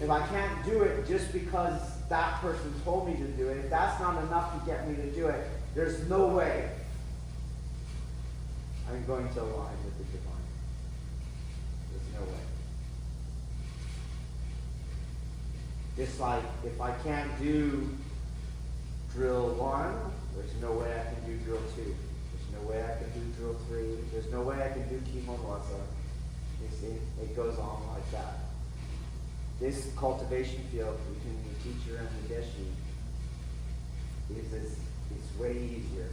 if I can't do it just because that person told me to do it, if that's not enough to get me to do it, there's no way I'm going to align with the divine. There's no way. Just like if I can't do drill 1, there's no way I can do drill 2. There's no way I can do drill 3. There's no way I can do Kimowaza. You see, it goes on like that. This cultivation field between the teacher and the deshi it's way easier.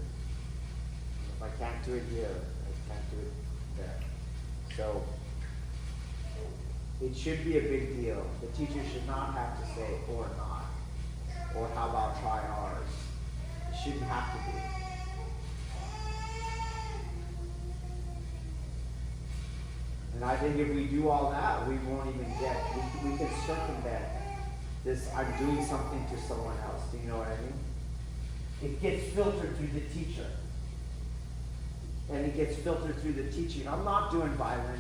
If I can't do it here, I can't do it there. So it should be a big deal. The teacher should not have to say or not. Or how about try ours? It shouldn't have to be. And I think if we do all that, we won't even we can circumvent this, I'm doing something to someone else. Do you know what I mean? It gets filtered through the teacher. And it gets filtered through the teaching. I'm not doing violence.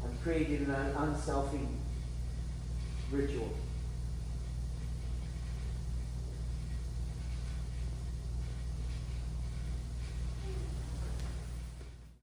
I'm creating an unselfing ritual.